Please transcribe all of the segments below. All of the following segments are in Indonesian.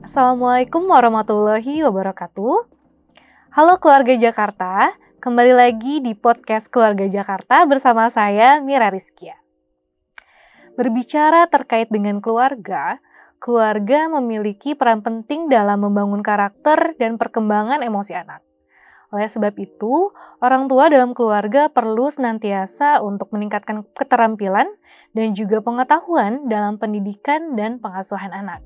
Assalamualaikum warahmatullahi wabarakatuh. Halo keluarga Jakarta, kembali lagi di podcast Keluarga Jakarta bersama saya Mira Rizkia. Berbicara terkait dengan keluarga, keluarga memiliki peran penting dalam membangun karakter dan perkembangan emosi anak. Oleh sebab itu, orang tua dalam keluarga perlu senantiasa untuk meningkatkan keterampilan dan juga pengetahuan dalam pendidikan dan pengasuhan anak.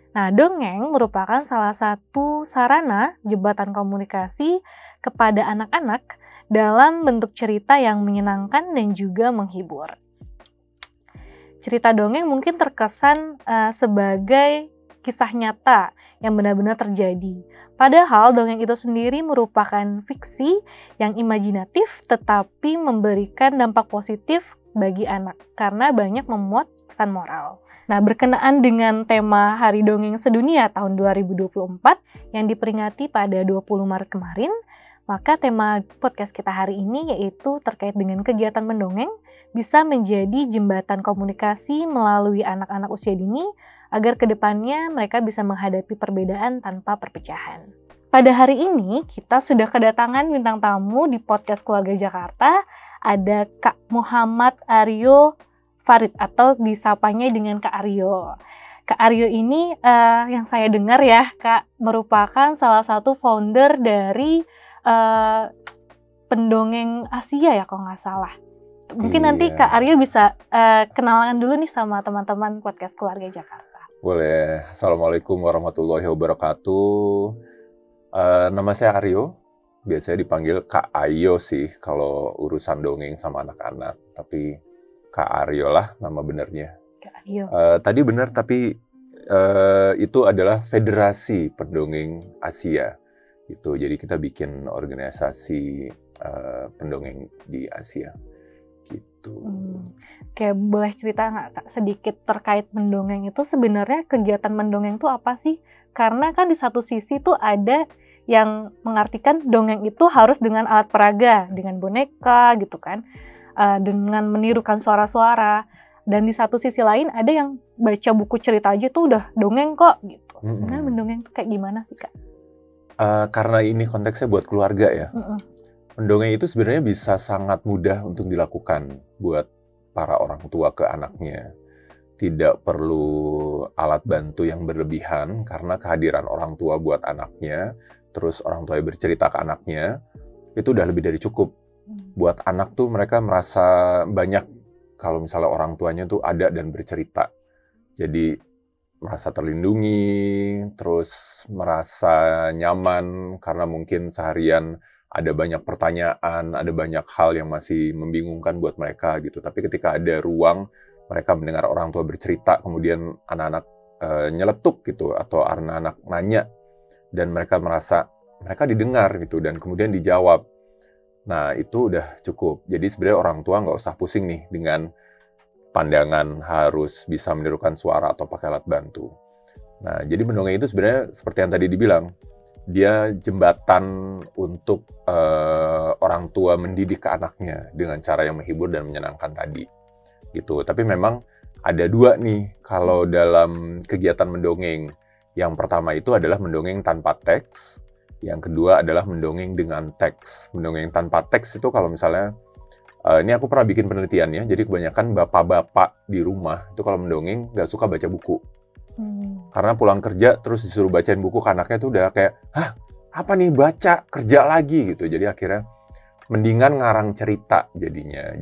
Nah, dongeng merupakan salah satu sarana jembatan komunikasi kepada anak-anak dalam bentuk cerita yang menyenangkan dan juga menghibur. Cerita dongeng mungkin terkesan sebagai kisah nyata yang benar-benar terjadi. Padahal dongeng itu sendiri merupakan fiksi yang imajinatif tetapi memberikan dampak positif bagi anak karena banyak memuat pesan moral. Nah, berkenaan dengan tema Hari Dongeng Sedunia tahun 2024 yang diperingati pada 20 Maret kemarin, maka tema podcast kita hari ini yaitu terkait dengan kegiatan mendongeng bisa menjadi jembatan komunikasi melalui anak-anak usia dini agar kedepannya mereka bisa menghadapi perbedaan tanpa perpecahan. Pada hari ini kita sudah kedatangan bintang tamu di podcast Keluarga Jakarta, ada Kak Muhammad Aryo Farid atau disapanya dengan Kak Aryo. Kak Aryo ini yang saya dengar ya, Kak, merupakan salah satu founder dari pendongeng Asia ya kalau nggak salah. Mungkin nanti Kak Aryo bisa kenalan dulu nih sama teman-teman podcast Keluarga Jakarta. Boleh. Assalamualaikum warahmatullahi wabarakatuh. Nama saya Aryo. Biasanya dipanggil Kak Ayo sih kalau urusan dongeng sama anak-anak. Tapi Kak Aryo lah nama benernya. Kak Aryo. Tadi benar, tapi itu adalah Federasi Pendongeng Asia. Jadi kita bikin organisasi pendongeng di Asia. Gitu. Oke, boleh cerita nggak Kak sedikit terkait mendongeng itu sebenarnya kegiatan mendongeng itu apa sih? Karena kan di satu sisi tuh ada yang mengartikan dongeng itu harus dengan alat peraga, dengan boneka gitu kan. Dengan menirukan suara-suara, dan di satu sisi lain ada yang baca buku cerita aja tuh udah dongeng kok gitu. Sebenarnya mendongeng tuh kayak gimana sih Kak? Karena ini konteksnya buat keluarga ya. Mendongeng itu sebenarnya bisa sangat mudah untuk dilakukan buat para orang tua ke anaknya. Tidak perlu alat bantu yang berlebihan karena kehadiran orang tua buat anaknya, terus orang tua bercerita ke anaknya, itu udah lebih dari cukup. Buat anak tuh mereka merasa banyak kalau misalnya orang tuanya tuh ada dan bercerita. Jadi merasa terlindungi, terus merasa nyaman karena mungkin seharian ada banyak pertanyaan, ada banyak hal yang masih membingungkan buat mereka gitu. Tapi ketika ada ruang mereka mendengar orang tua bercerita, kemudian anak-anak nyeletuk gitu atau anak-anak nanya dan mereka merasa mereka didengar gitu dan kemudian dijawab. Nah, itu udah cukup. Jadi sebenarnya orang tua nggak usah pusing nih dengan pandangan harus bisa menirukan suara atau pakai alat bantu. Nah, jadi mendongeng itu sebenarnya seperti yang tadi dibilang, dia jembatan untuk orang tua mendidik ke anaknya dengan cara yang menghibur dan menyenangkan tadi. Gitu. Tapi memang ada dua nih kalau dalam kegiatan mendongeng. Yang pertama itu adalah mendongeng tanpa teks. Yang kedua adalah mendongeng dengan teks. Mendongeng tanpa teks itu kalau misalnya, ini aku pernah bikin penelitian ya, jadi kebanyakan bapak-bapak di rumah itu kalau mendongeng nggak suka baca buku. Karena pulang kerja terus disuruh bacain buku ke anaknya tuh udah kayak, hah apa nih baca, kerja lagi gitu. Jadi akhirnya mendingan ngarang cerita jadinya.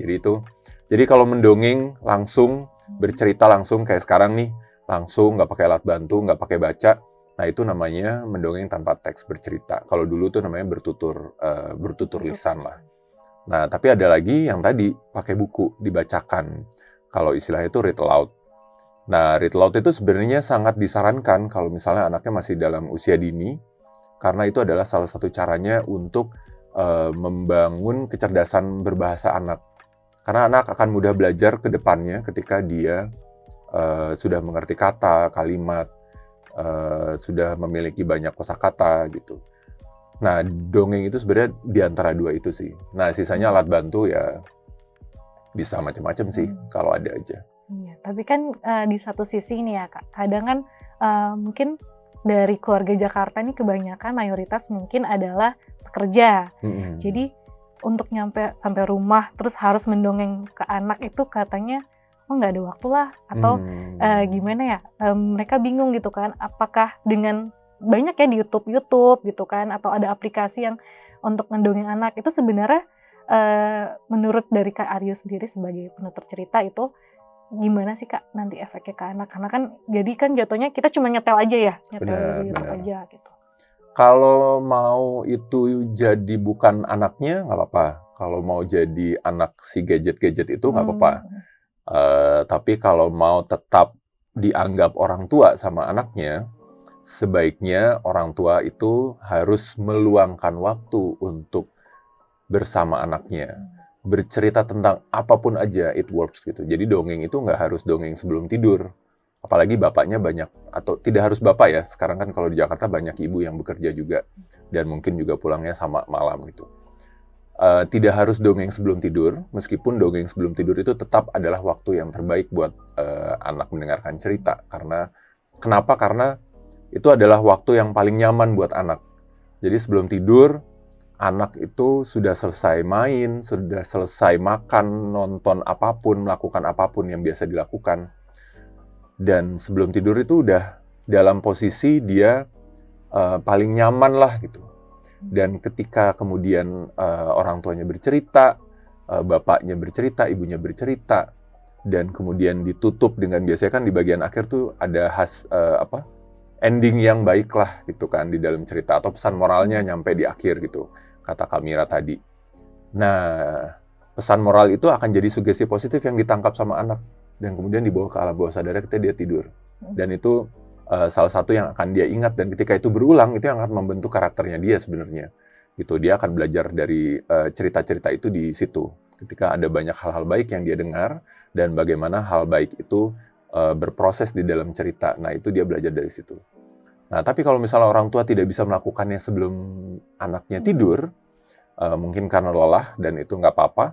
Jadi kalau mendongeng langsung, bercerita langsung kayak sekarang nih, langsung nggak pakai alat bantu, nggak pakai baca. Nah, itu namanya mendongeng tanpa teks bercerita. Kalau dulu tuh namanya bertutur lisan lah. Nah, tapi ada lagi yang tadi pakai buku, dibacakan. Kalau istilahnya itu read aloud. Nah, read aloud itu sebenarnya sangat disarankan kalau misalnya anaknya masih dalam usia dini, karena itu adalah salah satu caranya untuk membangun kecerdasan berbahasa anak. Karena anak akan mudah belajar ke depannya ketika dia sudah mengerti kata, kalimat, sudah memiliki banyak kosakata gitu. Nah, dongeng itu sebenarnya di antara dua itu sih. Nah, sisanya alat bantu ya bisa macam-macam sih kalau ada aja. Iya, tapi kan di satu sisi nih ya Kak, kadang kan mungkin dari keluarga Jakarta ini kebanyakan mayoritas mungkin adalah pekerja. Jadi untuk sampai rumah terus harus mendongeng ke anak itu katanya nggak ada waktu lah, atau gimana ya, mereka bingung gitu kan, apakah dengan banyak ya di YouTube gitu kan, atau ada aplikasi yang untuk ngedongeng anak itu sebenarnya menurut dari Kak Aryo sendiri sebagai penutur cerita itu gimana sih Kak nanti efeknya ke anak? Karena kan jadi kan jatuhnya kita cuma nyetel aja ya, nyetel di YouTube aja gitu. Kalau mau itu jadi bukan anaknya nggak apa-apa. Kalau mau jadi anak si gadget-gadget itu nggak apa-apa. Tapi kalau mau tetap dianggap orang tua sama anaknya, sebaiknya orang tua itu harus meluangkan waktu untuk bersama anaknya. Bercerita tentang apapun aja, it works gitu. Jadi dongeng itu nggak harus dongeng sebelum tidur. Apalagi bapaknya banyak, atau tidak harus bapak ya. Sekarang kan kalau di Jakarta banyak ibu yang bekerja juga. Dan mungkin juga pulangnya sama malam gitu. Tidak harus dongeng sebelum tidur, meskipun dongeng sebelum tidur itu tetap adalah waktu yang terbaik buat anak mendengarkan cerita. Kenapa? Karena itu adalah waktu yang paling nyaman buat anak. Jadi sebelum tidur, anak itu sudah selesai main, sudah selesai makan, nonton apapun, melakukan apapun yang biasa dilakukan. Dan sebelum tidur itu udah dalam posisi dia paling nyaman lah gitu. Dan ketika kemudian orang tuanya bercerita, bapaknya bercerita, ibunya bercerita, dan kemudian ditutup dengan, biasanya kan di bagian akhir tuh ada ending yang baik lah gitu kan di dalam cerita, atau pesan moralnya nyampe di akhir gitu, kata Kamira tadi. Nah, pesan moral itu akan jadi sugesti positif yang ditangkap sama anak, dan kemudian dibawa ke alam bawah sadar ketika dia tidur. Dan itu salah satu yang akan dia ingat, dan ketika itu berulang, itu yang akan membentuk karakternya dia sebenarnya. Gitu, dia akan belajar dari cerita-cerita itu di situ. Ketika ada banyak hal-hal baik yang dia dengar, dan bagaimana hal baik itu berproses di dalam cerita. Nah, itu dia belajar dari situ. Nah, tapi kalau misalnya orang tua tidak bisa melakukannya sebelum anaknya tidur, mungkin karena lelah, dan itu nggak apa-apa,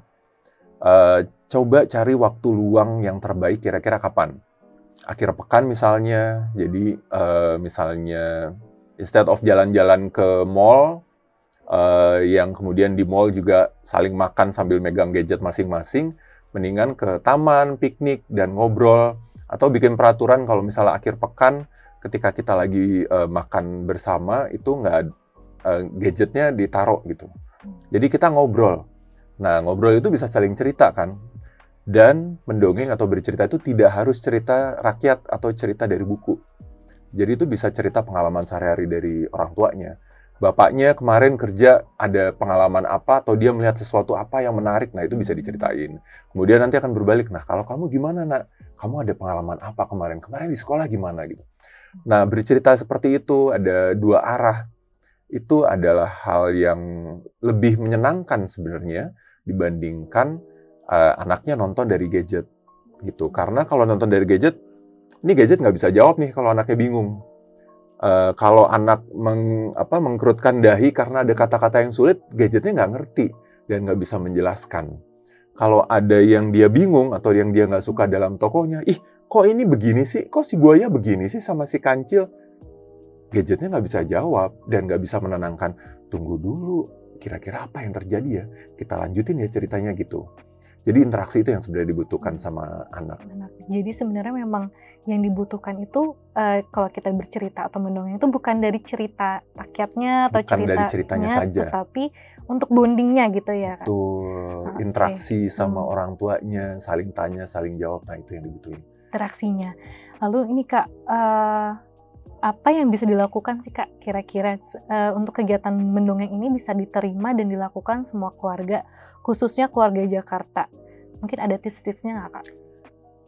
coba cari waktu luang yang terbaik kira-kira kapan. Akhir pekan misalnya, jadi misalnya instead of jalan-jalan ke mall, yang kemudian di mall juga saling makan sambil megang gadget masing-masing, mendingan ke taman, piknik, dan ngobrol, atau bikin peraturan kalau misalnya akhir pekan, ketika kita lagi makan bersama, itu nggak gadgetnya ditaruh gitu. Jadi kita ngobrol. Nah, ngobrol itu bisa saling cerita kan. Dan mendongeng atau bercerita itu tidak harus cerita rakyat atau cerita dari buku. Jadi itu bisa cerita pengalaman sehari-hari dari orang tuanya. Bapaknya kemarin kerja ada pengalaman apa, atau dia melihat sesuatu apa yang menarik, nah itu bisa diceritain. Kemudian nanti akan berbalik, nah kalau kamu gimana nak? Kamu ada pengalaman apa kemarin? Kemarin di sekolah gimana gitu. Nah, bercerita seperti itu ada dua arah. Itu adalah hal yang lebih menyenangkan sebenarnya dibandingkan anaknya nonton dari gadget gitu. Karena kalau nonton dari gadget, ini gadget nggak bisa jawab nih kalau anaknya bingung. Kalau anak mengkerutkan dahi karena ada kata-kata yang sulit, gadgetnya nggak ngerti dan nggak bisa menjelaskan. Kalau ada yang dia bingung atau yang dia nggak suka dalam tokohnya, ih kok ini begini sih, kok si buaya begini sih sama si kancil, gadgetnya nggak bisa jawab dan nggak bisa menenangkan. Tunggu dulu, kira-kira apa yang terjadi ya? Kita lanjutin ya ceritanya gitu. Jadi interaksi itu yang sebenarnya dibutuhkan sama anak. Jadi sebenarnya memang yang dibutuhkan itu kalau kita bercerita atau mendongeng itu bukan dari cerita rakyatnya atau bukan dari ceritanya saja, tetapi untuk bondingnya gitu ya kan. Betul, interaksi sama orang tuanya, saling tanya, saling jawab, nah itu yang dibutuhin. Interaksinya. Lalu ini Kak, apa yang bisa dilakukan sih Kak kira-kira untuk kegiatan mendongeng ini bisa diterima dan dilakukan semua keluarga, khususnya keluarga Jakarta? Mungkin ada tips-tipsnya nggak Kak?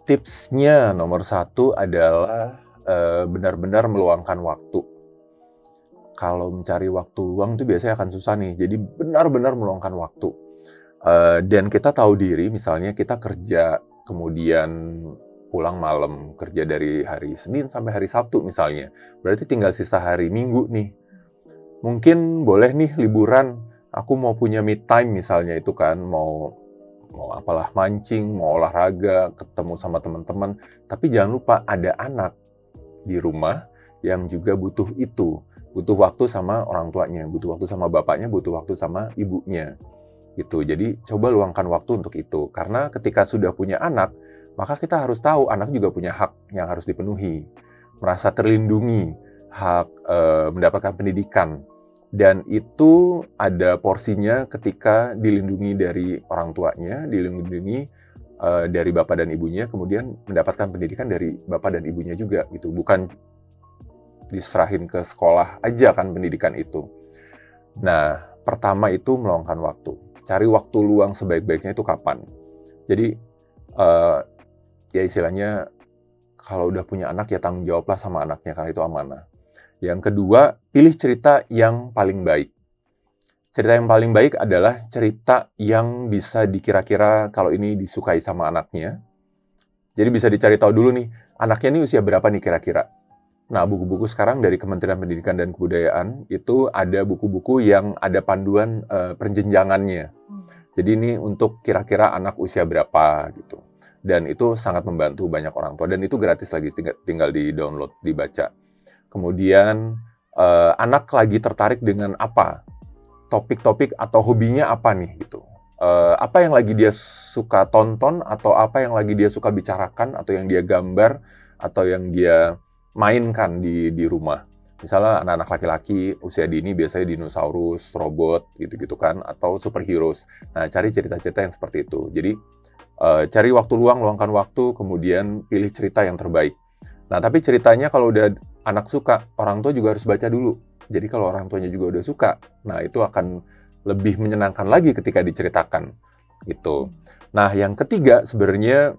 Tipsnya nomor 1 adalah benar-benar meluangkan waktu. Kalau mencari waktu luang itu biasanya akan susah nih, jadi benar-benar meluangkan waktu. Dan kita tahu diri, misalnya kita kerja, kemudian pulang malam, kerja dari hari Senin sampai hari Sabtu misalnya. Berarti tinggal sisa hari Minggu nih. Mungkin boleh nih liburan, aku mau punya me time misalnya itu kan, mau apalah mancing, mau olahraga, ketemu sama teman-teman. Tapi jangan lupa ada anak di rumah yang juga butuh itu. Butuh waktu sama orang tuanya, butuh waktu sama bapaknya, butuh waktu sama ibunya. Gitu. Jadi coba luangkan waktu untuk itu. Karena ketika sudah punya anak, maka kita harus tahu anak juga punya hak yang harus dipenuhi. Merasa terlindungi, hak mendapatkan pendidikan. Dan itu ada porsinya ketika dilindungi dari orang tuanya, dilindungi dari bapak dan ibunya, kemudian mendapatkan pendidikan dari bapak dan ibunya juga. Gitu. Bukan diserahin ke sekolah aja kan pendidikan itu. Nah, pertama itu meluangkan waktu. Cari waktu luang sebaik-baiknya itu kapan. Jadi, ya istilahnya, kalau udah punya anak ya tanggung jawablah sama anaknya, karena itu amanah. Yang kedua, pilih cerita yang paling baik. Cerita yang paling baik adalah cerita yang bisa dikira-kira kalau ini disukai sama anaknya. Jadi bisa dicari tahu dulu nih, anaknya ini usia berapa nih kira-kira. Nah, buku-buku sekarang dari Kementerian Pendidikan dan Kebudayaan, itu ada buku-buku yang ada panduan perjenjangannya. Jadi ini untuk kira-kira anak usia berapa gitu. Dan itu sangat membantu banyak orang tua. Dan itu gratis lagi, tinggal di-download, dibaca. Kemudian anak lagi tertarik dengan apa, topik-topik atau hobinya apa nih gitu, apa yang lagi dia suka tonton atau apa yang lagi dia suka bicarakan atau yang dia gambar atau yang dia mainkan di rumah. Misalnya anak-anak laki-laki usia dini biasanya dinosaurus, robot gitu-gitu kan, atau superheroes. Nah, cari cerita-cerita yang seperti itu. Jadi cari waktu luang, luangkan waktu, kemudian pilih cerita yang terbaik. Nah, tapi ceritanya kalau udah anak suka, orang tua juga harus baca dulu. Jadi kalau orang tuanya juga udah suka, nah itu akan lebih menyenangkan lagi ketika diceritakan. Gitu. Nah, yang ketiga sebenarnya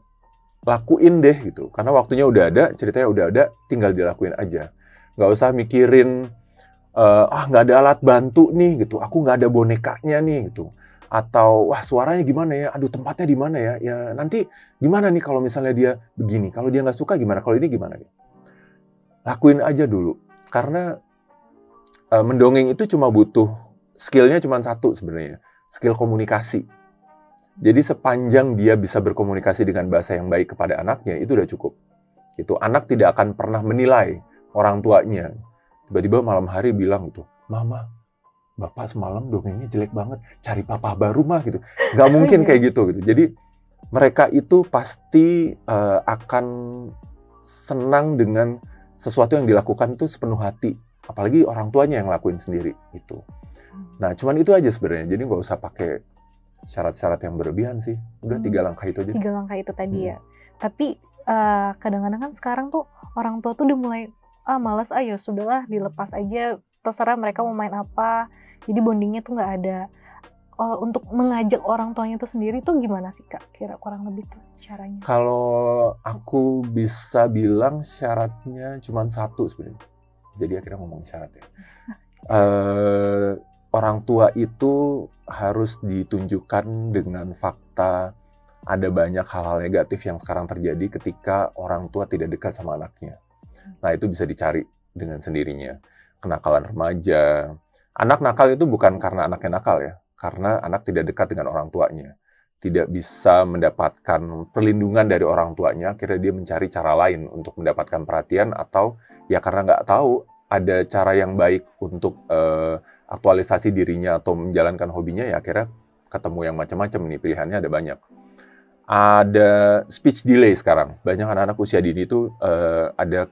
lakuin deh gitu. Karena waktunya udah ada, ceritanya udah ada, tinggal dilakuin aja. Nggak usah mikirin, nggak ada alat bantu nih gitu, aku nggak ada bonekanya nih gitu. Atau, wah suaranya gimana ya, aduh tempatnya di mana ya, ya nanti gimana nih kalau misalnya dia begini, kalau dia nggak suka gimana, kalau ini gimana. Lakuin aja dulu, karena mendongeng itu cuma butuh, skillnya cuma satu sebenarnya, skill komunikasi. Jadi sepanjang dia bisa berkomunikasi dengan bahasa yang baik kepada anaknya, itu udah cukup. Itu anak tidak akan pernah menilai orang tuanya. Tiba-tiba malam hari bilang gitu, Mama, Bapak semalam dongengnya jelek banget, cari papa baru mah gitu. Nggak mungkin kayak gitu. Jadi mereka itu pasti akan senang dengan sesuatu yang dilakukan itu sepenuh hati. Apalagi orang tuanya yang lakuin sendiri itu. Nah, cuman itu aja sebenarnya. Jadi nggak usah pakai syarat-syarat yang berlebihan sih. Udah 3 langkah itu aja. 3 langkah itu tadi ya. Tapi kadang-kadang kan sekarang tuh orang tua tuh udah mulai malas, ya sudahlah dilepas aja, terserah mereka mau main apa. Jadi bondingnya tuh nggak ada. Untuk mengajak orang tuanya itu sendiri tuh gimana sih Kak? Kira kurang lebih tuh caranya. Kalau aku bisa bilang syaratnya cuma satu sebenarnya. Jadi akhirnya ngomong syarat ya. Orang tua itu harus ditunjukkan dengan fakta. Ada banyak hal-hal negatif yang sekarang terjadi ketika orang tua tidak dekat sama anaknya. Nah, itu bisa dicari dengan sendirinya. Kenakalan remaja. Anak nakal itu bukan karena anaknya nakal ya, karena anak tidak dekat dengan orang tuanya. Tidak bisa mendapatkan perlindungan dari orang tuanya, akhirnya dia mencari cara lain untuk mendapatkan perhatian, atau ya karena nggak tahu ada cara yang baik untuk aktualisasi dirinya atau menjalankan hobinya, ya akhirnya ketemu yang macam-macam nih, pilihannya ada banyak. Ada speech delay sekarang. Banyak anak-anak usia dini itu ada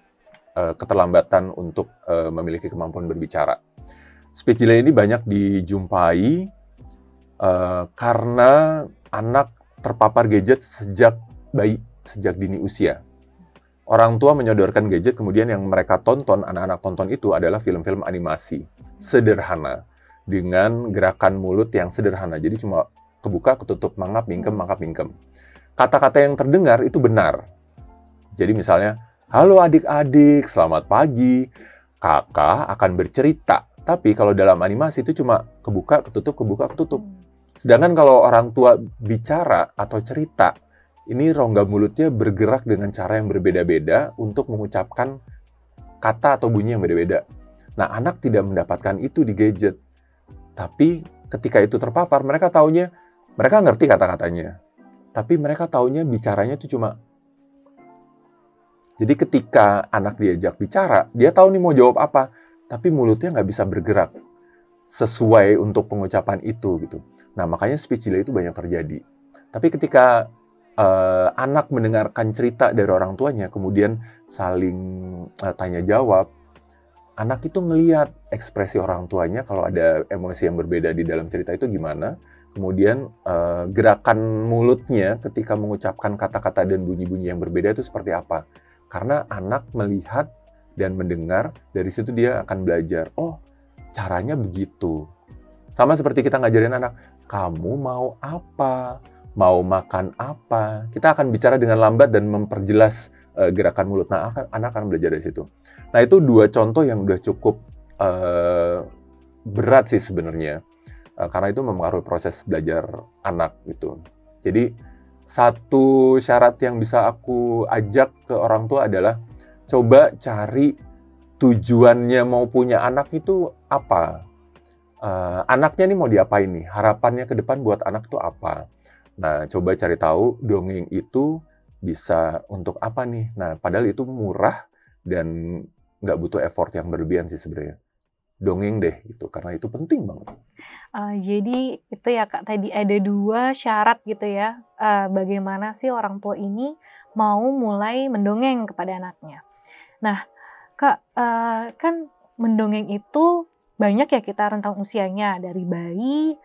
keterlambatan untuk memiliki kemampuan berbicara. Speech delay ini banyak dijumpai karena anak terpapar gadget sejak bayi, sejak dini usia. Orang tua menyodorkan gadget, kemudian yang mereka tonton, anak-anak tonton itu adalah film-film animasi sederhana dengan gerakan mulut yang sederhana. Jadi cuma kebuka, ketutup, mangap, mingkem, mangap, mingkem. Kata-kata yang terdengar itu benar. Jadi misalnya, halo adik-adik, selamat pagi, kakak akan bercerita. Tapi kalau dalam animasi itu cuma kebuka, ketutup. Sedangkan kalau orang tua bicara atau cerita, ini rongga mulutnya bergerak dengan cara yang berbeda-beda untuk mengucapkan kata atau bunyi yang beda-beda. Nah, anak tidak mendapatkan itu di gadget. Tapi ketika itu terpapar, mereka ngerti kata-katanya. Tapi mereka taunya bicaranya itu cuma Jadi ketika anak diajak bicara, dia tahu nih mau jawab apa, tapi mulutnya nggak bisa bergerak sesuai untuk pengucapan itu gitu. Nah, makanya speech delay itu banyak terjadi. Tapi ketika anak mendengarkan cerita dari orang tuanya, kemudian saling tanya jawab, anak itu ngelihat ekspresi orang tuanya kalau ada emosi yang berbeda di dalam cerita itu gimana. Kemudian gerakan mulutnya ketika mengucapkan kata-kata dan bunyi-bunyi yang berbeda itu seperti apa. Karena anak melihat dan mendengar, dari situ dia akan belajar, oh caranya begitu. Sama seperti kita ngajarin anak, kamu mau apa? Mau makan apa? Kita akan bicara dengan lambat dan memperjelas gerakan mulut. Nah, anak akan belajar dari situ. Nah, itu 2 contoh yang udah cukup berat sih sebenarnya. Karena itu mempengaruhi proses belajar anak gitu. Jadi, satu syarat yang bisa aku ajak ke orang tua adalah coba cari tujuannya mau punya anak itu apa? Anaknya nih mau diapain nih? Harapannya ke depan buat anak itu apa? Nah, coba cari tahu dongeng itu bisa untuk apa nih? Nah, padahal itu murah dan nggak butuh effort yang berlebihan sih sebenarnya. Dongeng deh gitu, karena itu penting banget. Jadi itu ya Kak, tadi ada 2 syarat gitu ya, bagaimana sih orang tua ini mau mulai mendongeng kepada anaknya. Nah, Kak, kan mendongeng itu banyak ya kita rentang usianya, dari bayi,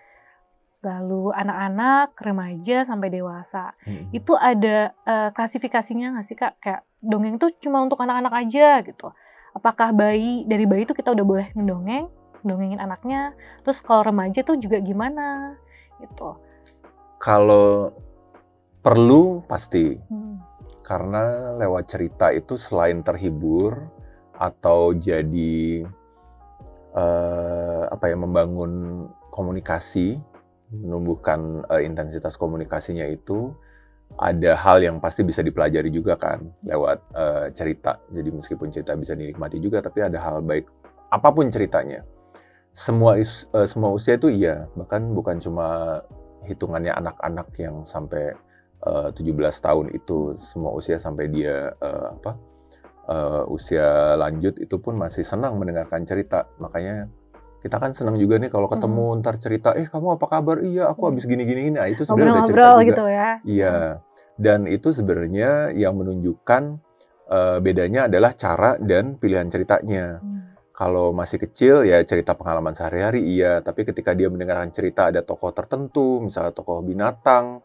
lalu anak-anak, remaja, sampai dewasa. Itu ada klasifikasinya nggak sih Kak? Kayak dongeng itu cuma untuk anak-anak aja gitu. Apakah dari bayi itu kita udah boleh dongengin anaknya, terus kalau remaja tuh juga gimana gitu? Kalau perlu pasti. Karena lewat cerita itu selain terhibur atau jadi membangun komunikasi, menumbuhkan intensitas komunikasinya itu, ada hal yang pasti bisa dipelajari juga kan lewat cerita. Jadi meskipun cerita bisa dinikmati juga, tapi ada hal baik apapun ceritanya. Semua usia itu iya, bahkan bukan cuma hitungannya anak-anak yang sampai 17 tahun itu, semua usia sampai dia usia lanjut itu pun masih senang mendengarkan cerita. Makanya kita kan senang juga nih kalau ketemu ntar cerita, kamu apa kabar? Iya, aku habis gini-gini. Nah, itu sebenarnya udah cerita juga. Gitu ya. Iya. Dan itu sebenarnya yang menunjukkan bedanya adalah cara dan pilihan ceritanya. Kalau masih kecil ya cerita pengalaman sehari-hari iya, tapi ketika dia mendengarkan cerita ada tokoh tertentu, misalnya tokoh binatang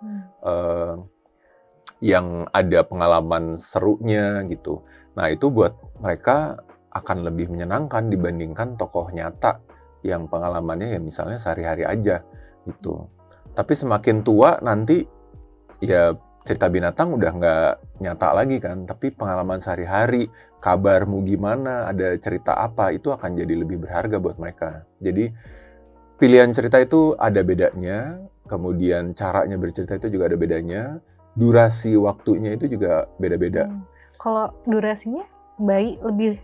yang ada pengalaman serunya gitu. Nah, itu buat mereka akan lebih menyenangkan dibandingkan tokoh nyata yang pengalamannya ya misalnya sehari-hari aja gitu. Tapi semakin tua nanti ya cerita binatang udah nggak nyata lagi kan, tapi pengalaman sehari-hari, kabarmu gimana, ada cerita apa, itu akan jadi lebih berharga buat mereka. Jadi pilihan cerita itu ada bedanya, kemudian caranya bercerita itu juga ada bedanya, durasi waktunya itu juga beda-beda. Kalau durasinya lebih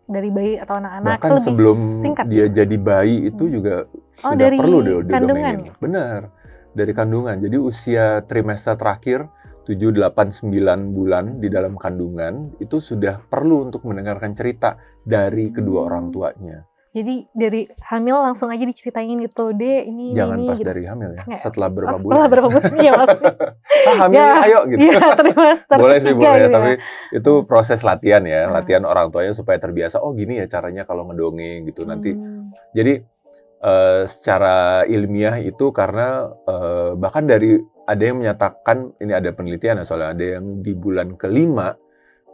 dari bayi atau anak-anak bahkan itu lebih sebelum singkat dia gitu? jadi bayi itu juga sudah dari perlu kandungan didongengin. Benar, dari kandungan. Jadi usia trimester terakhir 7, 8, 9 bulan di dalam kandungan itu sudah perlu untuk mendengarkan cerita dari kedua orang tuanya. Jadi dari hamil langsung aja diceritain gitu, deh ini Jangan pas gitu. dari hamil ya, Nggak, setelah berapa bulan. Setelah berapa bulan ya maksudnya. Hamil ya, ayo gitu. Iya, trimester boleh sih, boleh ya, gitu tapi itu proses latihan ya, Nah. latihan orang tuanya supaya terbiasa, oh gini ya caranya kalau ngedongeng gitu nanti. Jadi secara ilmiah itu karena bahkan ada yang menyatakan, ini ada penelitian ya soalnya, ada yang di bulan ke-5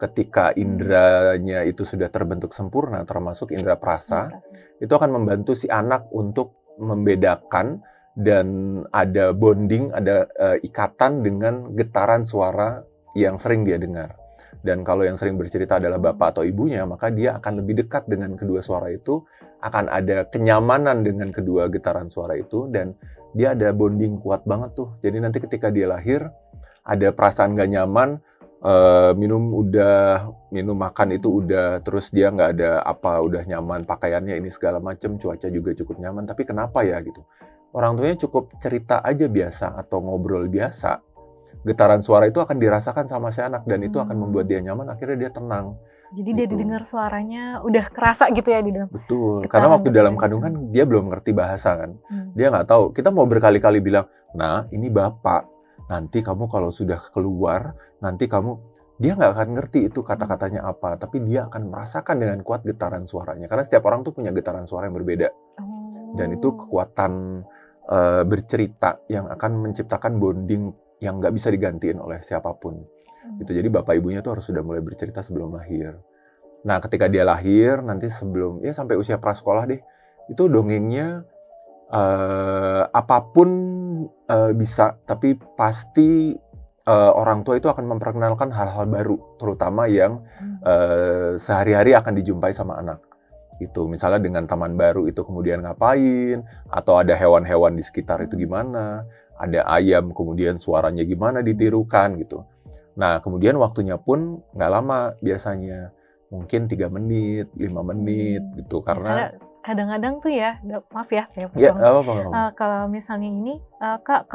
ketika indranya itu sudah terbentuk sempurna, termasuk indra perasa, itu akan membantu si anak untuk membedakan dan ada bonding, ada ikatan dengan getaran suara yang sering dia dengar. Dan kalau yang sering bercerita adalah bapak atau ibunya, maka dia akan lebih dekat dengan kedua suara itu, akan ada kenyamanan dengan kedua getaran suara itu, dan dia ada bonding kuat banget tuh. Jadi nanti ketika dia lahir, ada perasaan gak nyaman, minum makan itu udah, terus dia nggak ada udah nyaman, pakaiannya ini segala macam, cuaca juga cukup nyaman, tapi kenapa ya gitu. Orang tuanya cukup cerita aja biasa atau ngobrol biasa, getaran suara itu akan dirasakan sama si anak dan itu akan membuat dia nyaman, akhirnya dia tenang. Jadi dia didengar suaranya udah kerasa gitu ya di dalam. Betul, karena waktu dalam kandung kan dia belum ngerti bahasa kan. Dia nggak tahu, kita mau berkali-kali bilang, nah ini bapak, nanti kamu kalau sudah keluar, nanti kamu, dia nggak akan ngerti itu kata-katanya apa, tapi dia akan merasakan dengan kuat getaran suaranya. Karena setiap orang tuh punya getaran suara yang berbeda. Dan itu kekuatan bercerita yang akan menciptakan bonding yang nggak bisa digantiin oleh siapapun. Gitu. Jadi bapak ibunya tuh harus sudah mulai bercerita sebelum lahir. Nah, ketika dia lahir, nanti sebelum, ya sampai usia prasekolah deh, itu dongengnya apapun bisa, tapi pasti orang tua itu akan memperkenalkan hal-hal baru, terutama yang sehari-hari akan dijumpai sama anak. Itu misalnya dengan taman baru itu kemudian ngapain, atau ada hewan-hewan di sekitar itu gimana, ada ayam kemudian suaranya gimana ditirukan gitu. Nah, kemudian waktunya pun nggak lama biasanya. Mungkin 3 menit, 5 menit gitu, karena kadang-kadang tuh ya, maaf ya, kayak ya, apa-apa. Kalau misalnya ini, Kak,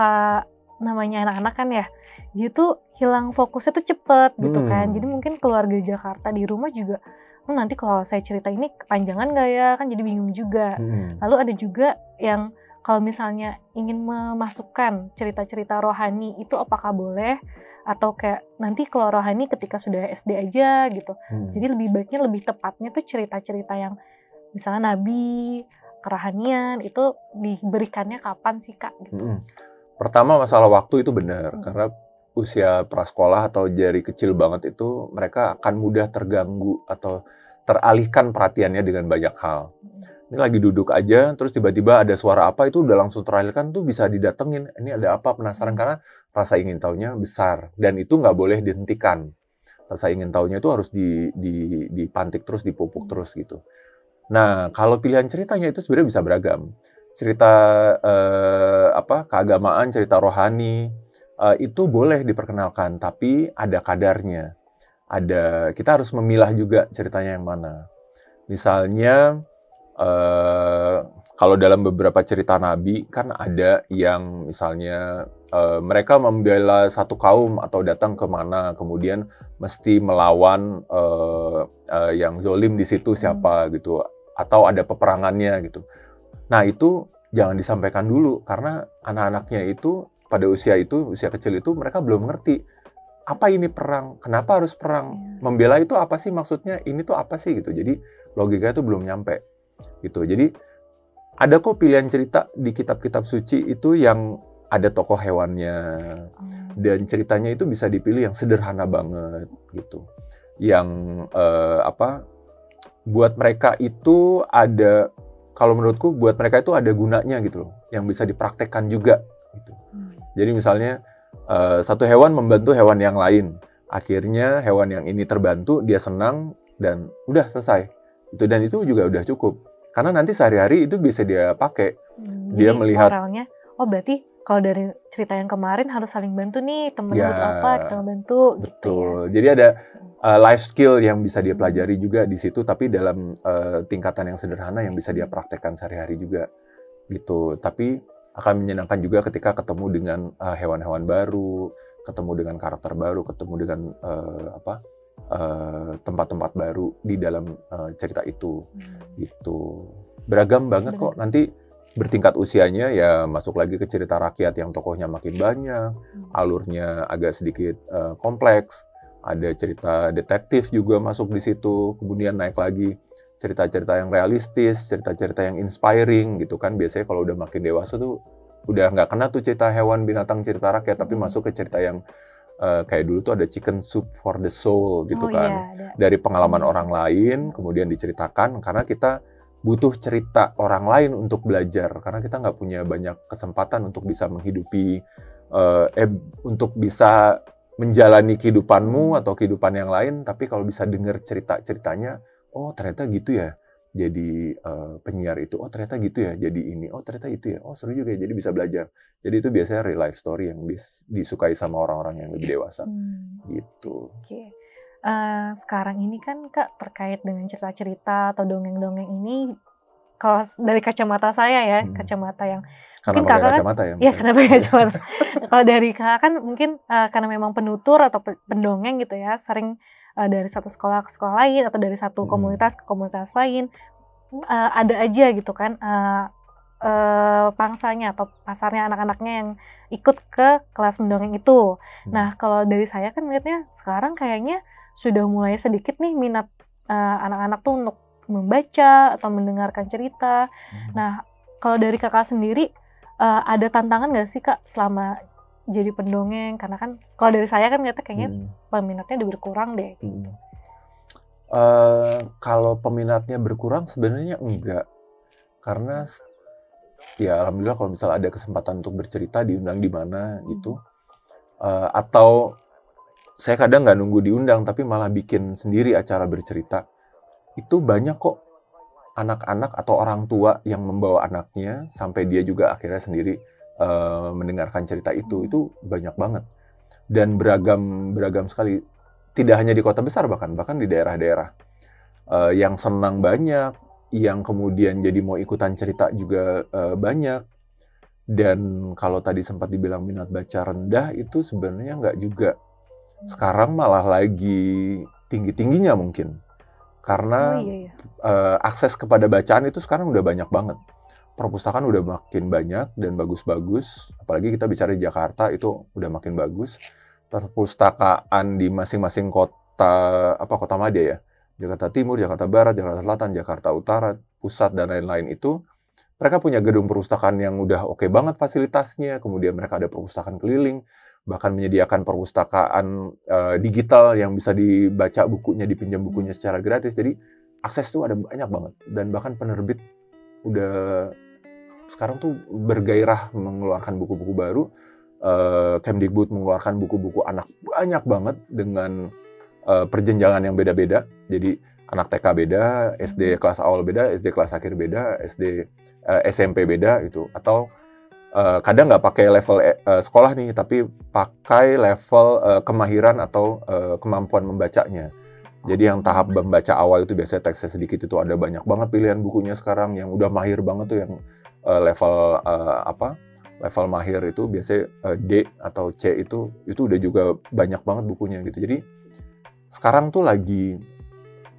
namanya anak-anak kan ya, dia tuh hilang fokusnya tuh cepet gitu kan. Jadi mungkin keluarga Jakarta di rumah juga, nanti kalau saya cerita ini kepanjangan nggak ya, kan jadi bingung juga. Lalu ada juga yang kalau misalnya ingin memasukkan cerita-cerita rohani itu apakah boleh? Atau kayak nanti kalau rohani ketika sudah SD aja gitu. Jadi lebih tepatnya tuh cerita-cerita yang misalnya nabi, kerohanian itu diberikannya kapan sih Kak? Gitu. Pertama masalah waktu itu benar, karena usia prasekolah atau dari kecil banget itu mereka akan mudah terganggu atau teralihkan perhatiannya dengan banyak hal. Ini lagi duduk aja, terus tiba-tiba ada suara apa, itu udah langsung teralihkan tuh bisa didatengin. Ini ada apa, penasaran, karena rasa ingin tahunya besar. Dan itu nggak boleh dihentikan. Rasa ingin tahunya itu harus dipantik terus, dipupuk terus gitu. Nah, kalau pilihan ceritanya itu sebenarnya bisa beragam. Cerita keagamaan, cerita rohani, itu boleh diperkenalkan, tapi ada kadarnya. Kita harus memilah juga ceritanya yang mana. Misalnya, kalau dalam beberapa cerita nabi kan ada yang misalnya mereka membela satu kaum atau datang ke mana kemudian mesti melawan yang zolim di situ siapa gitu, atau ada peperangannya gitu. Nah, itu jangan disampaikan dulu karena anak-anaknya itu pada usia kecil itu mereka belum ngerti apa ini perang, kenapa harus perang, membela itu apa sih maksudnya, ini tuh apa sih gitu. Jadi logikanya itu belum nyampe. Gitu. Jadi ada kok pilihan cerita di kitab-kitab suci itu yang ada tokoh hewannya dan ceritanya itu bisa dipilih yang sederhana banget gitu. Yang buat mereka itu ada, kalau menurutku buat mereka itu ada gunanya gitu loh, yang bisa dipraktekkan juga gitu. Jadi misalnya satu hewan membantu hewan yang lain, akhirnya hewan yang ini terbantu, dia senang dan udah selesai. Dan itu juga udah cukup. Karena nanti sehari-hari itu bisa dia pakai. Dia jadi melihat moralnya, berarti kalau dari cerita yang kemarin harus saling bantu nih, temen butuh apa, kita bantu. Betul. Gitu ya. Jadi ada life skill yang bisa dia pelajari juga di situ, tapi dalam tingkatan yang sederhana yang bisa dia praktekkan sehari-hari juga. Gitu. Tapi akan menyenangkan juga ketika ketemu dengan hewan-hewan baru, ketemu dengan karakter baru, ketemu dengan tempat-tempat baru di dalam cerita itu. Gitu. Beragam banget kok. Nanti bertingkat usianya ya masuk lagi ke cerita rakyat yang tokohnya makin banyak, alurnya agak sedikit kompleks, ada cerita detektif juga masuk di situ, kemudian naik lagi cerita-cerita yang realistis, cerita-cerita yang inspiring gitu kan. Biasanya kalau udah makin dewasa tuh udah nggak kena tuh cerita hewan, binatang, cerita rakyat, tapi masuk ke cerita yang kayak dulu tuh ada Chicken Soup for the Soul gitu kan. Iya, dari pengalaman orang lain kemudian diceritakan, karena kita butuh cerita orang lain untuk belajar, karena kita nggak punya banyak kesempatan untuk bisa menghidupi untuk bisa menjalani kehidupanmu atau kehidupan yang lain. Tapi kalau bisa dengar cerita-ceritanya, oh ternyata gitu ya jadi penyiar itu, oh ternyata gitu ya jadi ini, oh ternyata itu ya, oh seru juga ya, jadi bisa belajar. Jadi itu biasanya real life story yang disukai sama orang-orang yang lebih dewasa. Gitu. Oke. Sekarang ini kan Kak terkait dengan cerita-cerita atau dongeng-dongeng ini kalau dari kacamata saya ya, kacamata yang karena mungkin kakak kacamata ya? Iya, karena pakai kacamata. Kalau dari kakak kan mungkin karena memang penutur atau pendongeng gitu ya, sering dari satu sekolah ke sekolah lain atau dari satu komunitas ke komunitas lain, ada aja gitu kan pangsanya atau pasarnya anak-anaknya yang ikut ke kelas mendongeng itu. Nah, kalau dari saya kan lihatnya sekarang kayaknya sudah mulai sedikit nih minat anak-anak tuh untuk membaca atau mendengarkan cerita. Nah, kalau dari kakak sendiri ada tantangan nggak sih Kak selama jadi pendongeng? Karena kan kalau dari saya kan kayaknya peminatnya udah berkurang deh. Kalau peminatnya berkurang sebenarnya enggak, karena ya alhamdulillah kalau misalnya ada kesempatan untuk bercerita diundang di mana gitu, atau saya kadang nggak nunggu diundang tapi malah bikin sendiri acara bercerita, itu banyak kok anak-anak atau orang tua yang membawa anaknya sampai dia juga akhirnya sendiri mendengarkan cerita itu banyak banget dan beragam sekali, tidak hanya di kota besar bahkan di daerah-daerah yang senang banyak, yang kemudian jadi mau ikutan cerita juga banyak. Dan kalau tadi sempat dibilang minat baca rendah itu sebenarnya nggak juga, sekarang malah lagi tinggi-tingginya mungkin. Karena akses kepada bacaan itu sekarang udah banyak banget. Perpustakaan udah makin banyak dan bagus-bagus. Apalagi kita bicara di Jakarta itu udah makin bagus. Perpustakaan di masing-masing kota madya ya. Jakarta Timur, Jakarta Barat, Jakarta Selatan, Jakarta Utara, Pusat, dan lain-lain itu. Mereka punya gedung perpustakaan yang udah oke banget fasilitasnya. Kemudian mereka ada perpustakaan keliling. Bahkan menyediakan perpustakaan digital yang bisa dibaca bukunya, dipinjam bukunya secara gratis. Jadi akses tuh ada banyak banget. Dan bahkan penerbit udah sekarang tuh bergairah mengeluarkan buku-buku baru. Kemdikbud mengeluarkan buku-buku anak banyak banget dengan perjenjangan yang beda-beda. Jadi anak TK beda, SD kelas awal beda, SD kelas akhir beda, SMP beda gitu. Atau kadang nggak pakai level sekolah nih, tapi pakai level kemahiran atau kemampuan membacanya. Jadi yang tahap membaca awal itu biasanya teksnya sedikit, itu ada banyak banget pilihan bukunya sekarang. Yang udah mahir banget tuh yang level mahir itu biasanya D atau C itu udah juga banyak banget bukunya gitu. Jadi sekarang tuh lagi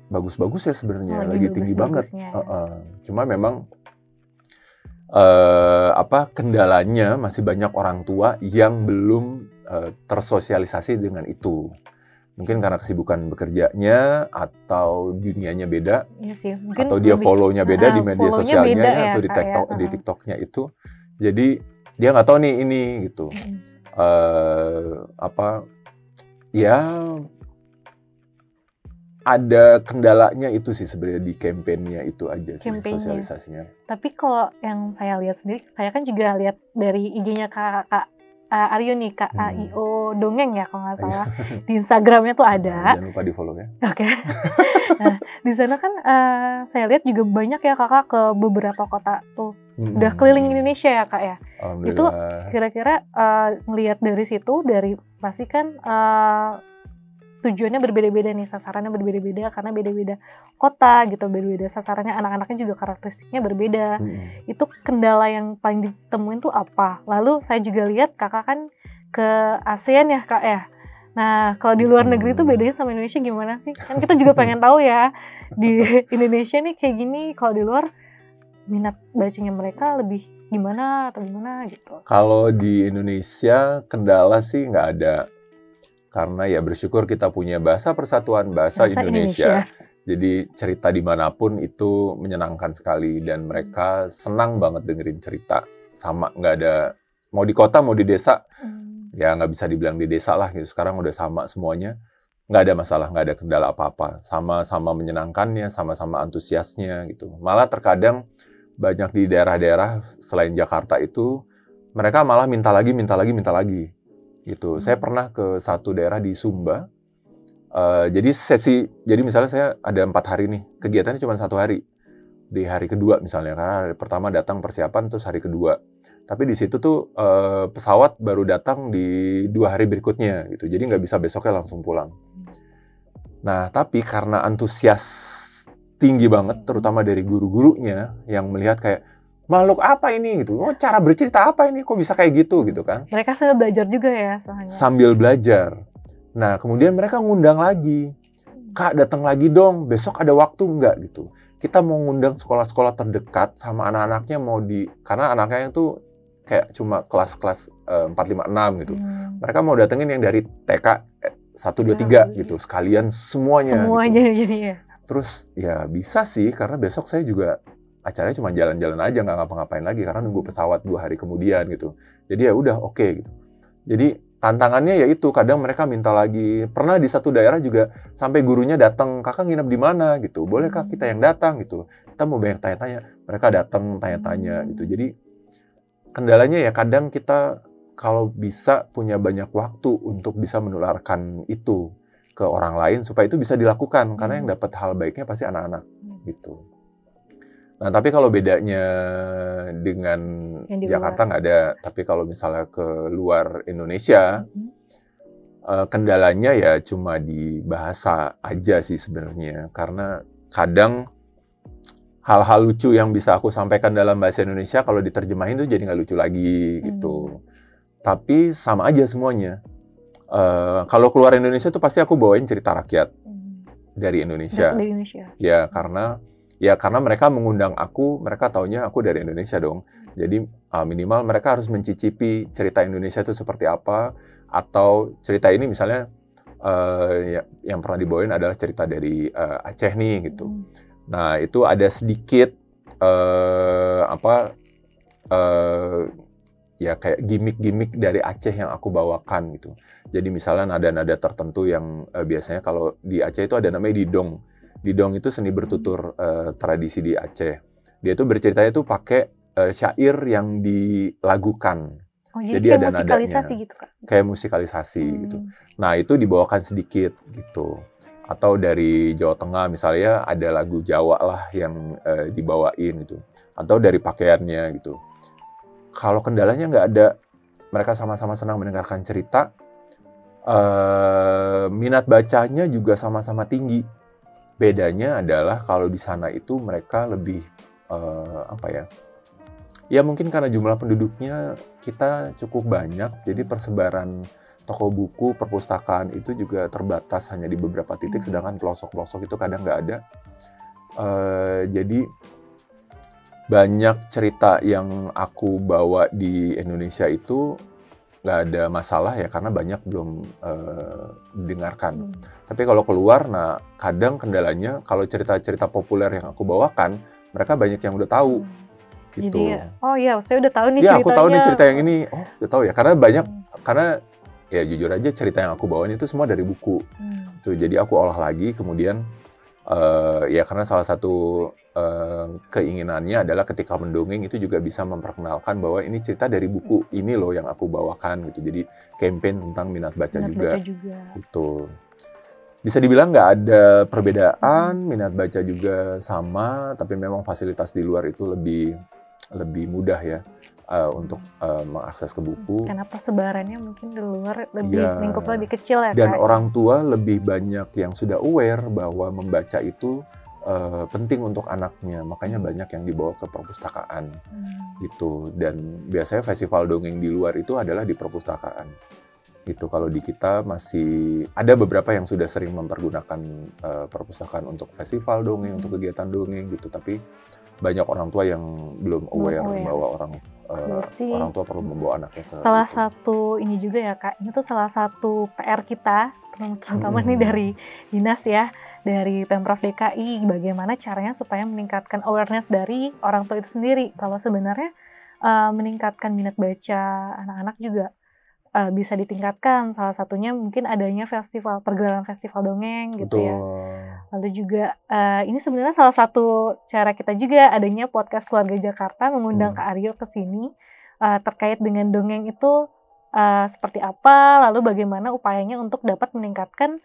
bagus-bagus ya sebenarnya, lagi tinggi banget. Cuma memang kendalanya masih banyak orang tua yang belum tersosialisasi dengan itu. Mungkin karena kesibukan bekerjanya atau dunianya beda, atau dia follow-nya beda di media sosialnya atau di TikTok-nya itu. Jadi dia nggak tahu nih ini gitu. Ya ada kendalanya itu sih sebenarnya di kampanye itu aja sih, sosialisasinya. Tapi kalau yang saya lihat sendiri, saya kan juga lihat dari IG-nya Kak Aryo nih, Kak AIO Dongeng ya kalau nggak salah. Di Instagramnya tuh ada. Jangan lupa di follow ya. Oke. Nah, di sana kan saya lihat juga banyak ya kakak ke beberapa kota tuh. Udah keliling Indonesia ya Kak ya. Itu kira-kira ngelihat dari situ, dari pasti kan tujuannya berbeda-beda nih, sasarannya berbeda-beda karena beda-beda kota gitu, beda-beda sasarannya, anak-anaknya juga karakteristiknya berbeda. Itu kendala yang paling ditemuin tuh apa? Lalu saya juga lihat kakak kan ke ASEAN ya Kak ya. Nah, kalau di luar negeri tuh bedanya sama Indonesia gimana sih? Kan kita juga pengen tahu ya, di Indonesia nih kayak gini, kalau di luar minat bacanya mereka lebih gimana atau gimana gitu. Kalau di Indonesia kendala sih nggak ada. Karena ya bersyukur kita punya bahasa persatuan, bahasa Indonesia. Jadi cerita dimanapun itu menyenangkan sekali dan mereka senang banget dengerin cerita. Sama, nggak ada, mau di kota mau di desa, ya nggak bisa dibilang di desa lah gitu. Sekarang udah sama semuanya, nggak ada masalah, nggak ada kendala apa-apa. Sama-sama menyenangkannya, sama-sama antusiasnya gitu. Malah terkadang banyak di daerah-daerah selain Jakarta itu mereka malah minta lagi gitu. Saya pernah ke satu daerah di Sumba. Jadi misalnya saya ada 4 hari nih, kegiatannya cuma 1 hari. Di hari kedua misalnya, karena hari pertama datang persiapan, terus hari kedua. Tapi di situ tuh pesawat baru datang di 2 hari berikutnya gitu. Jadi nggak bisa besoknya langsung pulang. Nah, tapi karena antusias tinggi banget, terutama dari guru-gurunya yang melihat kayak, makhluk apa ini gitu, oh cara bercerita apa ini, kok bisa kayak gitu kan. Mereka sambil belajar juga ya soalnya. Sambil belajar. Nah kemudian mereka ngundang lagi, Kak datang lagi dong, besok ada waktu nggak gitu. Kita mau ngundang sekolah-sekolah terdekat sama anak-anaknya karena anaknya itu kayak cuma kelas-kelas 4, 5, 6 gitu. Mereka mau datengin yang dari TK 1, 2, 3 gitu, sekalian semuanya gitu. Jadi ya. Terus ya bisa sih, karena besok saya juga acaranya cuma jalan-jalan aja, nggak ngapa-ngapain lagi karena nunggu pesawat 2 hari kemudian gitu. Jadi ya udah oke gitu. Jadi tantangannya ya itu, kadang mereka minta lagi. Pernah di satu daerah juga sampai gurunya datang, kakak nginep di mana gitu, bolehkah kita yang datang gitu. Kita mau banyak tanya-tanya, mereka datang tanya-tanya gitu. Jadi kendalanya ya kadang kita kalau bisa punya banyak waktu untuk bisa menularkan itu ke orang lain supaya itu bisa dilakukan, karena yang dapat hal baiknya pasti anak-anak gitu. Nah tapi kalau bedanya dengan Jakarta nggak ada, tapi kalau misalnya ke luar Indonesia, kendalanya ya cuma di bahasa aja sih sebenarnya, karena kadang hal-hal lucu yang bisa aku sampaikan dalam bahasa Indonesia kalau diterjemahin tuh jadi nggak lucu lagi gitu. Tapi sama aja semuanya. Kalau keluar Indonesia tuh pasti aku bawain cerita rakyat dari Indonesia. Dari Indonesia. Ya karena mereka mengundang aku, mereka taunya aku dari Indonesia dong. Jadi minimal mereka harus mencicipi cerita Indonesia itu seperti apa, atau cerita ini misalnya yang pernah dibawain adalah cerita dari Aceh nih gitu. Nah itu ada sedikit ya kayak gimmick-gimmick dari Aceh yang aku bawakan gitu. Jadi misalnya nada-nada tertentu yang biasanya kalau di Aceh itu ada namanya didong. Didong itu seni bertutur tradisi di Aceh. Dia itu berceritanya tuh pakai syair yang dilagukan. Oh, jadi ada musikalisasi nadanya. Gitu, Kak? Kayak musikalisasi gitu. Nah itu dibawakan sedikit gitu. Atau dari Jawa Tengah misalnya ada lagu Jawa lah yang dibawain gitu. Atau dari pakaiannya gitu. Kalau kendalanya nggak ada, mereka sama-sama senang mendengarkan cerita, minat bacanya juga sama-sama tinggi. Bedanya adalah kalau di sana itu mereka lebih, ya mungkin karena jumlah penduduknya kita cukup banyak, jadi persebaran toko buku, perpustakaan itu juga terbatas hanya di beberapa titik, sedangkan pelosok-pelosok itu kadang nggak ada. Jadi banyak cerita yang aku bawa di Indonesia itu nggak ada masalah ya, karena banyak belum didengarkan. Tapi kalau keluar, nah kadang kendalanya kalau cerita-cerita populer yang aku bawakan, mereka banyak yang udah tahu. Gitu. Jadi, oh iya, saya udah tahu nih ceritanya. ceritanya. Aku tahu nih cerita yang ini, udah tahu ya, karena banyak, karena ya jujur aja cerita yang aku bawain itu semua dari buku. Tuh, jadi aku olah lagi, kemudian ya karena salah satu keinginannya adalah ketika mendongeng itu juga bisa memperkenalkan bahwa ini cerita dari buku ini loh yang aku bawakan gitu. Jadi campaign tentang minat baca juga. Gitu. Bisa dibilang nggak ada perbedaan, minat baca juga sama, tapi memang fasilitas di luar itu lebih mudah ya untuk mengakses ke buku. Karena persebarannya mungkin di luar lingkup lebih kecil ya. Dan orang tua lebih banyak yang sudah aware bahwa membaca itu penting untuk anaknya, makanya banyak yang dibawa ke perpustakaan gitu. Dan biasanya festival dongeng di luar itu adalah di perpustakaan gitu. Kalau di kita masih ada beberapa yang sudah sering mempergunakan perpustakaan untuk festival dongeng, untuk kegiatan dongeng gitu, tapi banyak orang tua yang belum aware bahwa orang tua perlu membawa anaknya ke salah satu ini juga ya Kak, ini tuh salah satu PR kita terutama nih dari dinas ya, dari Pemprov DKI, bagaimana caranya supaya meningkatkan awareness dari orang tua itu sendiri. Kalau sebenarnya meningkatkan minat baca anak-anak juga bisa ditingkatkan, salah satunya mungkin adanya pergerakan festival dongeng gitu. Betul. Ya. Lalu juga ini sebenarnya salah satu cara kita juga adanya podcast Keluarga Jakarta, mengundang Kak Aryo ke sini terkait dengan dongeng itu seperti apa, lalu bagaimana upayanya untuk dapat meningkatkan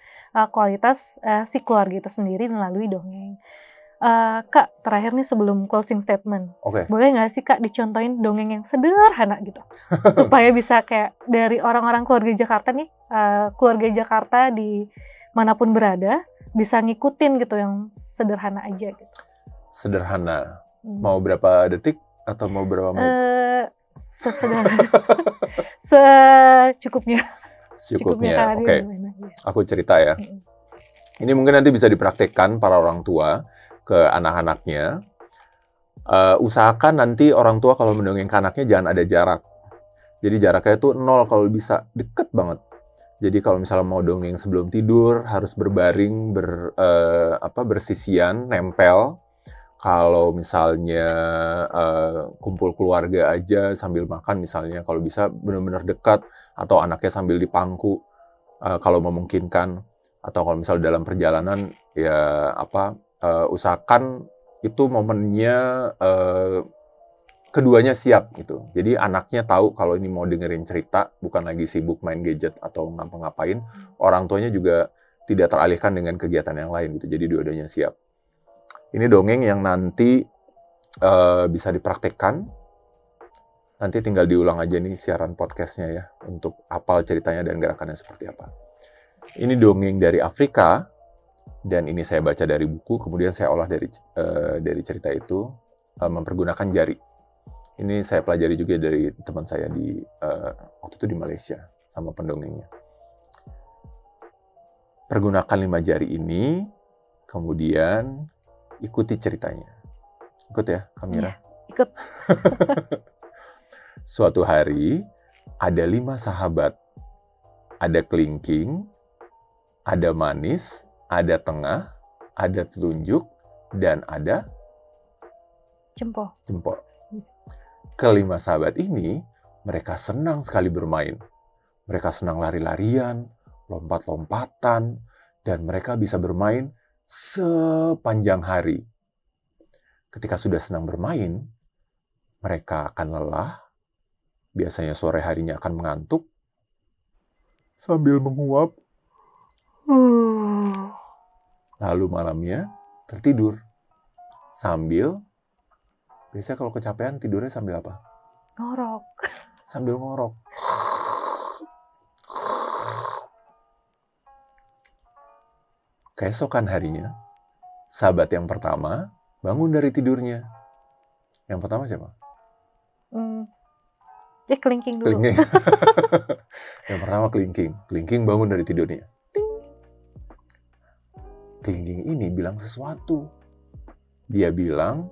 kualitas si keluarga itu sendiri melalui dongeng. Kak, terakhir nih sebelum closing statement, boleh nggak sih Kak dicontohin dongeng yang sederhana gitu, supaya bisa kayak dari orang-orang keluarga Jakarta nih, keluarga Jakarta di manapun berada, bisa ngikutin gitu, yang sederhana aja gitu. Sederhana. Mau berapa detik atau mau berapa menit? Sesederhana. Secukupnya. Secukupnya. Oke. Aku cerita ya. Ini mungkin nanti bisa dipraktekkan para orang tua ke anak-anaknya. Usahakan nanti orang tua kalau mendongeng anaknya jangan ada jarak. Jadi jaraknya itu 0 kalau bisa, deket banget. Jadi kalau misalnya mau dongeng sebelum tidur harus berbaring, bersisian, nempel. Kalau misalnya kumpul keluarga aja sambil makan misalnya, kalau bisa benar-benar dekat, atau anaknya sambil dipangku kalau memungkinkan. Atau kalau misalnya dalam perjalanan ya usahakan itu momennya keduanya siap gitu. Jadi anaknya tahu kalau ini mau dengerin cerita, bukan lagi sibuk main gadget atau ngapa-ngapain. Orang tuanya juga tidak teralihkan dengan kegiatan yang lain gitu. Jadi dua-duanya siap. Ini dongeng yang nanti bisa dipraktekkan. Nanti tinggal diulang aja nih siaran podcastnya ya, untuk hafal ceritanya dan gerakannya seperti apa. Ini dongeng dari Afrika, dan ini saya baca dari buku, kemudian saya olah dari cerita itu mempergunakan jari. Ini saya pelajari juga dari teman saya waktu itu di Malaysia, sama pendongengnya. Pergunakan 5 jari ini, kemudian ikuti ceritanya. Ikut ya, Kamira? Ya, ikut. Suatu hari, ada 5 sahabat. Ada kelingking, ada manis, ada tengah, ada telunjuk, dan ada jempol. Kelima sahabat ini, mereka senang sekali bermain. Mereka senang lari-larian, lompat-lompatan, dan mereka bisa bermain sepanjang hari. Ketika sudah senang bermain, mereka akan lelah. Biasanya sore harinya akan mengantuk, sambil menguap. Lalu malamnya tertidur. Biasanya kalau kecapean tidurnya sambil apa? Ngorok. Sambil ngorok. Keesokan harinya, sahabat yang pertama bangun dari tidurnya. Yang pertama siapa? Kelingking dulu. Kelingking. Yang pertama kelingking. Kelingking bangun dari tidurnya. Ting. Kelingking ini bilang sesuatu. Dia bilang,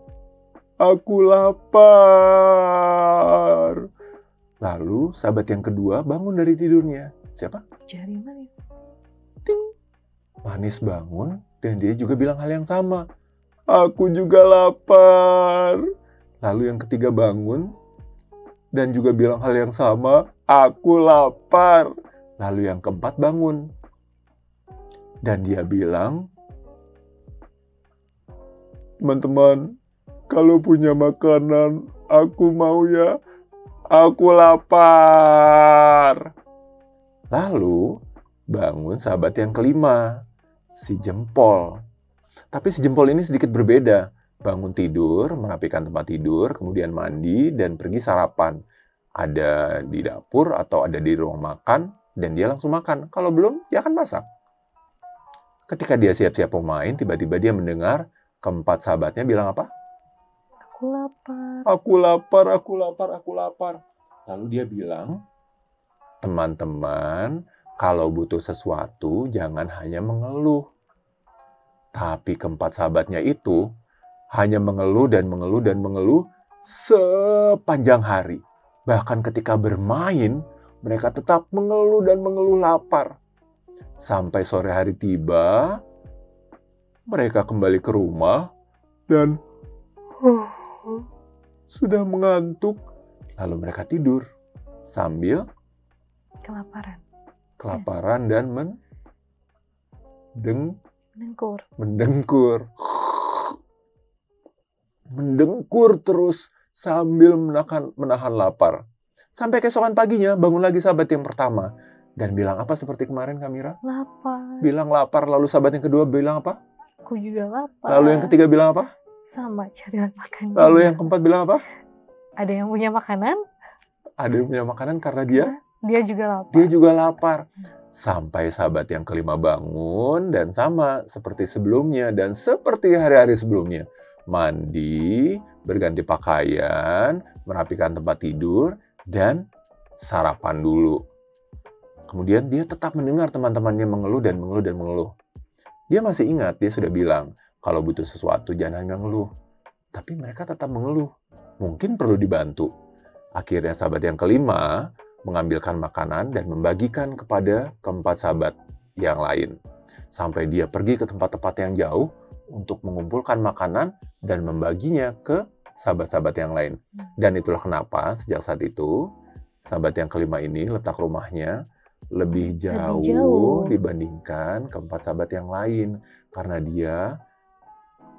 "Aku lapar." Lalu sahabat yang kedua bangun dari tidurnya. Siapa? Jari manis. Ting. Manis bangun dan dia juga bilang hal yang sama. "Aku juga lapar." Lalu yang ketiga bangun dan juga bilang hal yang sama. "Aku lapar." Lalu yang keempat bangun dan dia bilang, "Teman-teman, kalau punya makanan, aku mau ya. Aku lapar." Lalu bangun sahabat yang kelima, si jempol. Tapi si jempol ini sedikit berbeda. Bangun tidur, merapikan tempat tidur, kemudian mandi, dan pergi sarapan. Ada di dapur atau ada di ruang makan, dan dia langsung makan. Kalau belum, dia akan masak. Ketika dia siap-siap mau main, tiba-tiba dia mendengar keempat sahabatnya bilang apa? Aku lapar. Aku lapar, aku lapar, aku lapar. Lalu dia bilang, "Teman-teman, kalau butuh sesuatu, jangan hanya mengeluh." Tapi keempat sahabatnya itu hanya mengeluh dan mengeluh dan mengeluh sepanjang hari. Bahkan ketika bermain, mereka tetap mengeluh dan mengeluh lapar. Sampai sore hari tiba, mereka kembali ke rumah dan sudah mengantuk. Lalu mereka tidur sambil kelaparan dan mendengkur. Mendengkur terus sambil menahan lapar. Sampai keesokan paginya bangun lagi sahabat yang pertama dan bilang apa seperti kemarin, Kamira? Lapar. Bilang lapar. Lalu sahabat yang kedua bilang apa? Aku juga lapar. Lalu yang ketiga bilang apa? Sama, cari makan. Lalu yang keempat bilang apa? Ada yang punya makanan? Ada yang punya makanan karena dia juga lapar. Dia juga lapar. Sampai sahabat yang kelima bangun dan sama seperti sebelumnya dan seperti hari-hari sebelumnya. Mandi, berganti pakaian, merapikan tempat tidur, dan sarapan dulu. Kemudian dia tetap mendengar teman-temannya mengeluh dan mengeluh dan mengeluh. Dia masih ingat, dia sudah bilang, kalau butuh sesuatu jangan hanya mengeluh. Tapi mereka tetap mengeluh. Mungkin perlu dibantu. Akhirnya sahabat yang kelima mengambilkan makanan dan membagikan kepada keempat sahabat yang lain. Sampai dia pergi ke tempat-tempat yang jauh untuk mengumpulkan makanan dan membaginya ke sahabat-sahabat yang lain. Dan itulah kenapa sejak saat itu, sahabat yang kelima ini letak rumahnya lebih jauh dibandingkan keempat sahabat yang lain. Karena dia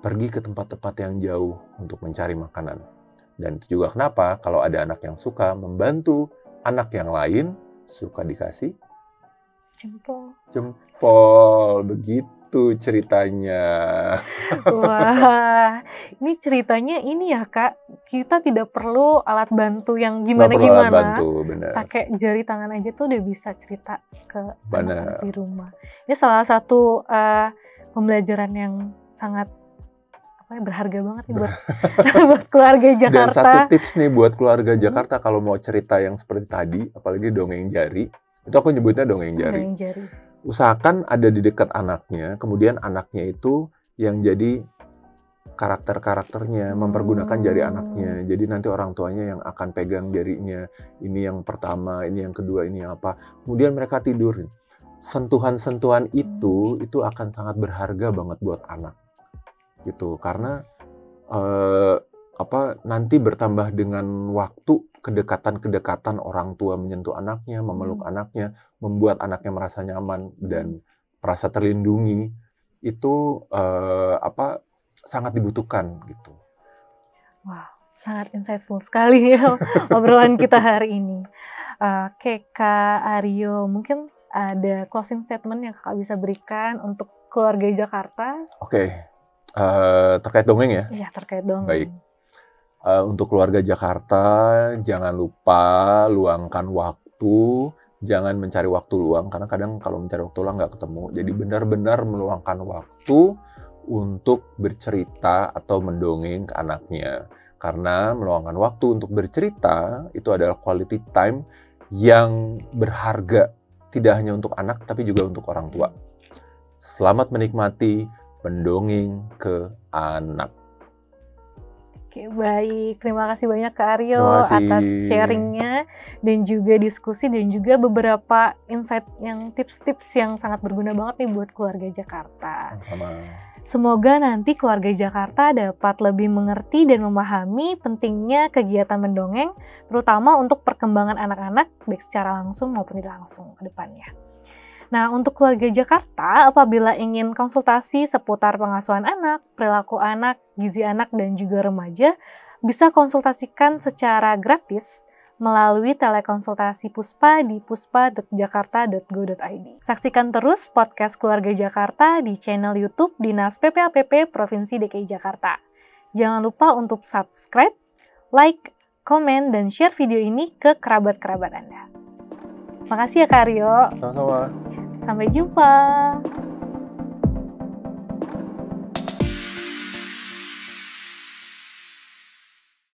pergi ke tempat-tempat yang jauh untuk mencari makanan. Dan itu juga kenapa kalau ada anak yang suka membantu anak yang lain, suka dikasih jempol. Begitu ceritanya. Wah, ini ceritanya ini ya Kak, kita tidak perlu alat bantu yang Nggak perlu alat gimana-gimana. bantu, benar. Pakai jari tangan aja tuh udah bisa cerita ke Benar. anak-anak di rumah. Ini salah satu pembelajaran yang sangat berharga banget nih buat buat keluarga Dan Jakarta. satu tips nih buat keluarga Jakarta kalau mau cerita yang seperti tadi, apalagi dongeng jari, itu aku nyebutnya dongeng jari. Dongeng jari. Usahakan ada di dekat anaknya, kemudian anaknya itu yang jadi karakter-karakternya, mempergunakan jari anaknya. Jadi nanti orang tuanya yang akan pegang jarinya. Ini yang pertama, ini yang kedua, ini yang apa. Kemudian mereka tidur. Sentuhan-sentuhan itu akan sangat berharga banget buat anak. Gitu, karena nanti bertambah dengan waktu kedekatan-kedekatan orang tua menyentuh anaknya, memeluk anaknya, membuat anaknya merasa nyaman dan merasa terlindungi. Itu sangat dibutuhkan gitu. Wow, sangat insightful sekali ya obrolan kita hari ini. Oke, Kak Aryo, mungkin ada closing statement yang Kakak bisa berikan untuk keluarga Jakarta? Oke. Terkait dongeng ya? Iya, terkait dongeng. Baik. Untuk keluarga Jakarta, jangan lupa luangkan waktu, jangan mencari waktu luang, karena kadang kalau mencari waktu luang nggak ketemu. Jadi benar-benar meluangkan waktu untuk bercerita atau mendongeng ke anaknya. Karena meluangkan waktu untuk bercerita itu adalah quality time yang berharga, tidak hanya untuk anak, tapi juga untuk orang tua. Selamat menikmati mendongeng ke anak. Oke, baik. Terima kasih banyak Kak Aryo atas sharingnya dan juga diskusi dan juga beberapa insight yang tips-tips yang sangat berguna banget nih buat keluarga Jakarta. Sama. Semoga nanti keluarga Jakarta dapat lebih mengerti dan memahami pentingnya kegiatan mendongeng, terutama untuk perkembangan anak-anak baik secara langsung maupun tidak langsung ke depannya. Nah, untuk keluarga Jakarta, apabila ingin konsultasi seputar pengasuhan anak, perilaku anak, gizi anak, dan juga remaja, bisa konsultasikan secara gratis melalui telekonsultasi Puspa di puspa.jakarta.go.id. Saksikan terus podcast Keluarga Jakarta di channel YouTube Dinas PPAPP Provinsi DKI Jakarta. Jangan lupa untuk subscribe, like, komen, dan share video ini ke kerabat-kerabat Anda. Makasih ya Kak Aryo. Sama-sama. Sampai jumpa.